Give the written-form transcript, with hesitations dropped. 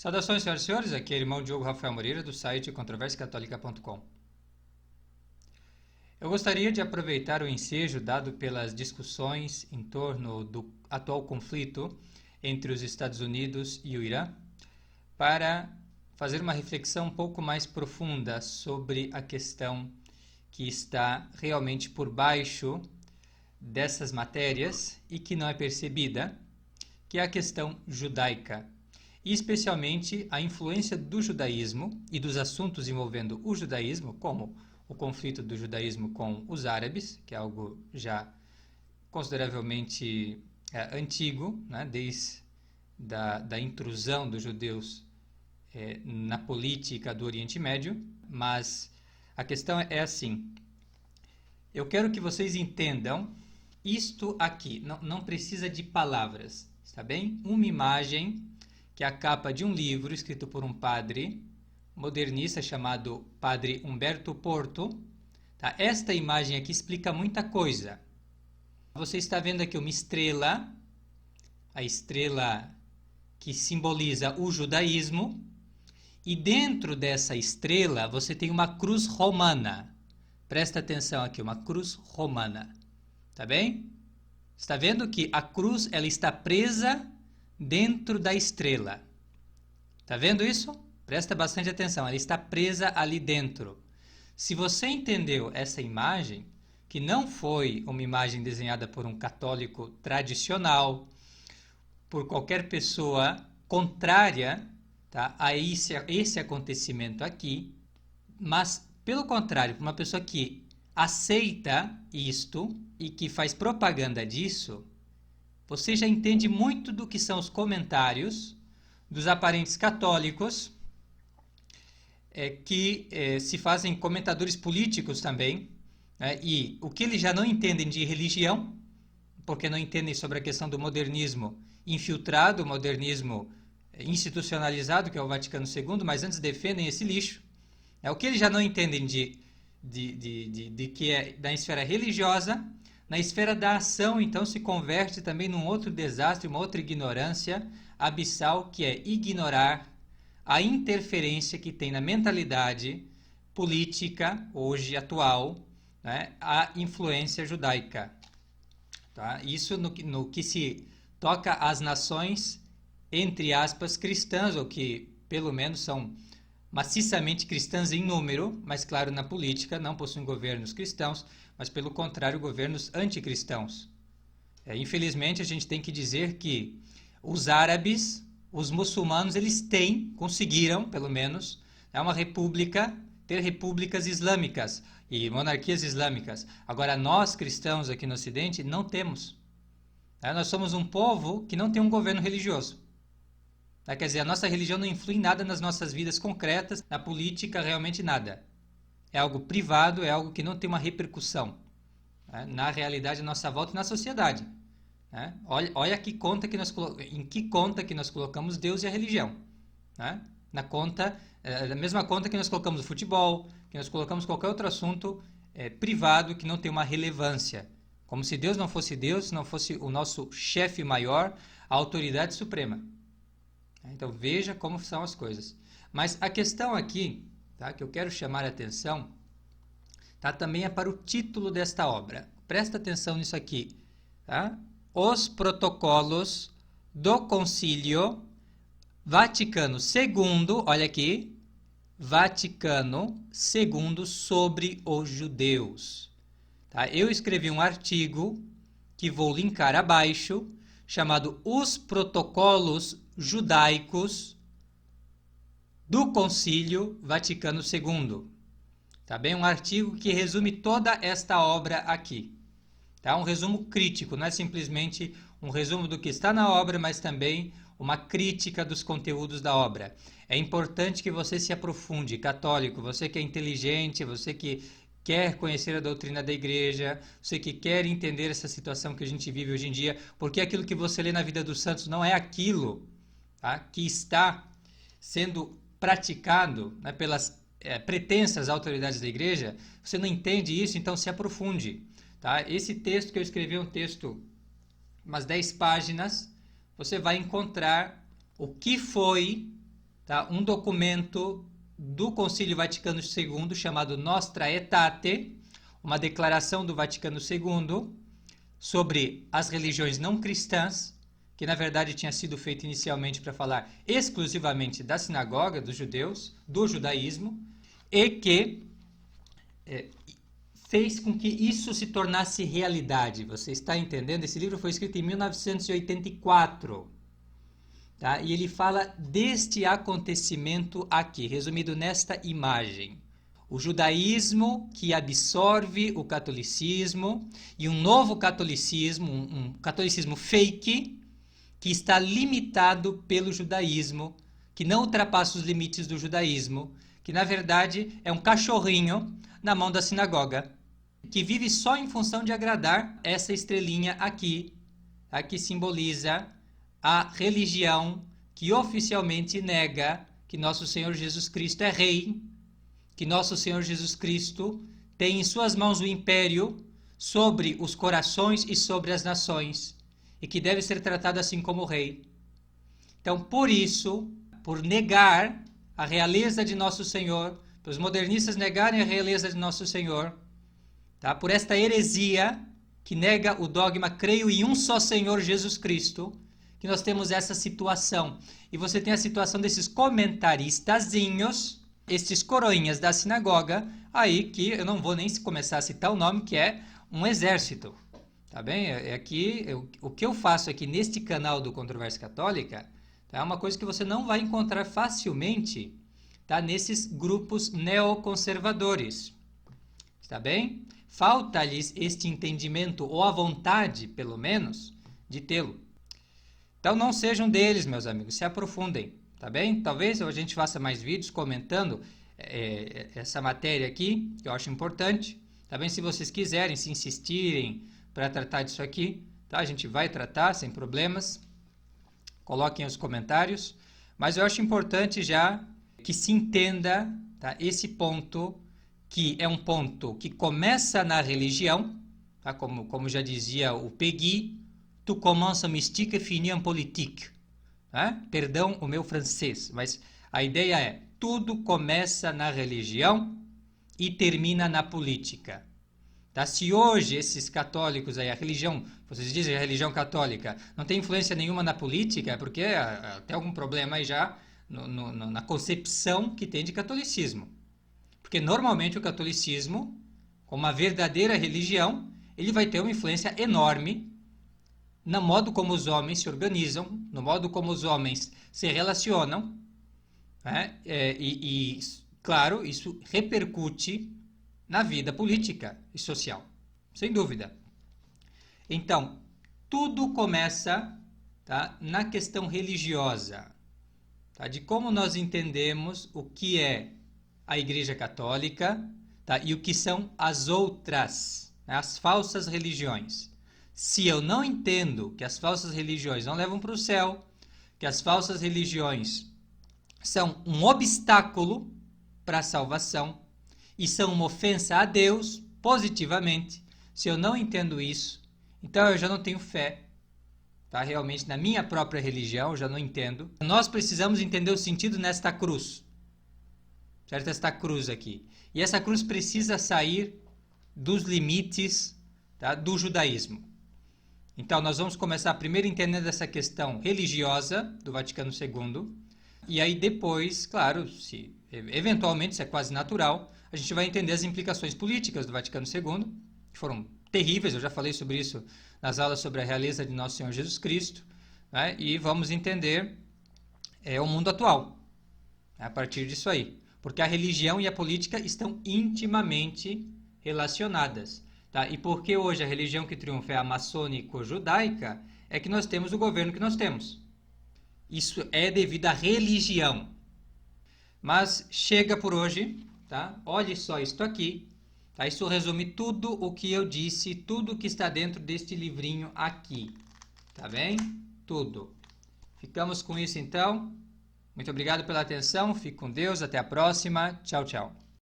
Saudações, senhoras e senhores, aqui é o irmão Diogo Rafael Moreira, do site controversiacatólica.com. Eu gostaria de aproveitar o ensejo dado pelas discussões em torno do atual conflito entre os Estados Unidos e o Irã para fazer uma reflexão um pouco mais profunda sobre a questão que está realmente por baixo dessas matérias e que não é percebida, que é a questão judaica. E especialmente a influência do judaísmo e dos assuntos envolvendo o judaísmo, como o conflito do judaísmo com os árabes, que é algo já consideravelmente antigo, né, desde da intrusão dos judeus na política do Oriente Médio. Mas a questão é assim: eu quero que vocês entendam isto aqui, não precisa de palavras, está bem? Uma imagem que é a capa de um livro escrito por um padre modernista chamado Padre Humberto Porto. Tá? Esta imagem aqui explica muita coisa. Você está vendo aqui uma estrela, a estrela que simboliza o judaísmo, e dentro dessa estrela você tem uma cruz romana. Presta atenção aqui, uma cruz romana. Tá bem? Está vendo que a cruz ela está presa dentro da estrela. Tá vendo isso? Presta bastante atenção, ela está presa ali dentro. Se você entendeu essa imagem, que não foi uma imagem desenhada por um católico tradicional, por qualquer pessoa contrária, tá, a esse acontecimento aqui, mas, pelo contrário, uma pessoa que aceita isto e que faz propaganda disso, você já entende muito do que são os comentários dos aparentes católicos, que se fazem comentadores políticos também, né? E o que eles já não entendem de religião, porque não entendem sobre a questão do modernismo infiltrado, o modernismo institucionalizado, que é o Vaticano II, mas antes defendem esse lixo. O que eles já não entendem de que é da esfera religiosa, na esfera da ação, então, se converte também num outro desastre, uma outra ignorância abissal, que é ignorar a interferência que tem na mentalidade política, hoje atual, né, a influência judaica. Tá? Isso no que se toca às nações, entre aspas, cristãs, ou que pelo menos são maciçamente cristãs em número, mas claro, na política não possuem governos cristãos, mas pelo contrário, governos anticristãos. Infelizmente, a gente tem que dizer que os árabes, os muçulmanos, eles conseguiram, pelo menos, ter repúblicas islâmicas e monarquias islâmicas. Agora, nós cristãos aqui no Ocidente não temos. Nós somos um povo que não tem um governo religioso. Quer dizer, a nossa religião não influi em nada nas nossas vidas concretas, na política, realmente nada. É algo privado, é algo que não tem uma repercussão, né, na realidade, na nossa volta e na sociedade. Né? Olha em que conta que nós colocamos Deus e a religião. Né? Na mesma conta que nós colocamos o futebol, que nós colocamos qualquer outro assunto privado que não tem uma relevância. Como se Deus não fosse Deus, não fosse o nosso chefe maior, a autoridade suprema. Então veja como são as coisas. Mas a questão aqui, tá, que eu quero chamar a atenção, tá, também é para o título desta obra. Presta atenção nisso aqui. Tá? Os protocolos do Concílio Vaticano II, olha aqui, Vaticano II sobre os judeus. Tá? Eu escrevi um artigo que vou linkar abaixo, chamado Os Protocolos Judaicos do Concílio Vaticano II. Tá bem? Um artigo que resume toda esta obra aqui. Tá? Um resumo crítico, não é simplesmente um resumo do que está na obra, mas também uma crítica dos conteúdos da obra. É importante que você se aprofunde, católico, você que é inteligente, você que quer conhecer a doutrina da igreja, você que quer entender essa situação que a gente vive hoje em dia, porque aquilo que você lê na vida dos santos não é aquilo, tá, que está sendo praticado, né, pelas pretensas autoridades da igreja. Você não entende isso, então se aprofunde. Tá? Esse texto que eu escrevi é um texto, umas 10 páginas, você vai encontrar o que foi tá? Um documento do Concílio Vaticano II chamado Nostra Aetate, uma declaração do Vaticano II sobre as religiões não cristãs, que na verdade tinha sido feito inicialmente para falar exclusivamente da sinagoga, dos judeus, do judaísmo, e que fez com que isso se tornasse realidade. Você está entendendo? Esse livro foi escrito em 1984. Tá? E ele fala deste acontecimento aqui, resumido nesta imagem. O judaísmo que absorve o catolicismo e um novo catolicismo, um catolicismo fake, que está limitado pelo judaísmo, que não ultrapassa os limites do judaísmo, que na verdade é um cachorrinho na mão da sinagoga, que vive só em função de agradar essa estrelinha aqui, tá? Que simboliza a religião que oficialmente nega que nosso Senhor Jesus Cristo é rei, que nosso Senhor Jesus Cristo tem em suas mãos o império sobre os corações e sobre as nações, e que deve ser tratado assim como rei. Então, por isso, por negar a realeza de nosso Senhor, para os modernistas negarem a realeza de nosso Senhor, tá? Por esta heresia que nega o dogma creio em um só Senhor Jesus Cristo, que nós temos essa situação. E você tem a situação desses comentaristazinhos, estes coroinhas da sinagoga, aí que eu não vou nem começar a citar o nome, que é um exército. Tá bem? O que eu faço aqui neste canal do Controvérsia Católica, tá? É uma coisa que você não vai encontrar facilmente, tá? Nesses grupos neoconservadores. Está bem? Falta-lhes este entendimento, ou a vontade, pelo menos, de tê-lo. Então não sejam deles, meus amigos, se aprofundem, tá bem? Talvez a gente faça mais vídeos comentando essa matéria aqui, que eu acho importante, tá bem? Se vocês quiserem, se insistirem para tratar disso aqui, tá? A gente vai tratar sem problemas, coloquem os comentários, mas eu acho importante já que se entenda, tá? Esse ponto, que é um ponto que começa na religião, tá? Como já dizia o Peggy, tout commence en mystique et finit en politique. Perdão o meu francês, mas a ideia é, tudo começa na religião e termina na política. Tá? Se hoje esses católicos, aí, a religião, vocês dizem a religião católica, não tem influência nenhuma na política, é porque tem algum problema aí já na concepção que tem de catolicismo. Porque normalmente o catolicismo, como uma verdadeira religião, ele vai ter uma influência enorme no modo como os homens se organizam, no modo como os homens se relacionam, né? Claro, isso repercute na vida política e social, sem dúvida. Então, tudo começa, tá, na questão religiosa, tá, de como nós entendemos o que é a Igreja Católica, tá, e o que são as outras, né, as falsas religiões. Se eu não entendo que as falsas religiões não levam para o céu, que as falsas religiões são um obstáculo para a salvação e são uma ofensa a Deus, positivamente, se eu não entendo isso, então eu já não tenho fé, tá? Realmente, na minha própria religião, eu já não entendo. Nós precisamos entender o sentido nesta cruz, certo? Esta cruz aqui. E essa cruz precisa sair dos limites, tá, do judaísmo. Então, nós vamos começar primeiro entendendo essa questão religiosa do Vaticano II, e aí depois, claro, eventualmente, isso é quase natural, a gente vai entender as implicações políticas do Vaticano II, que foram terríveis, eu já falei sobre isso nas aulas sobre a realeza de Nosso Senhor Jesus Cristo, né? E vamos entender o mundo atual, a partir disso aí, porque a religião e a política estão intimamente relacionadas. Tá? E porque hoje a religião que triunfa é a maçônico-judaica, é que nós temos o governo que nós temos. Isso é devido à religião. Mas chega por hoje, tá? Olhe só isto aqui. Tá? Isso resume tudo o que eu disse, tudo o que está dentro deste livrinho aqui. Tá bem? Tudo. Ficamos com isso então. Muito obrigado pela atenção. Fique com Deus. Até a próxima. Tchau, tchau.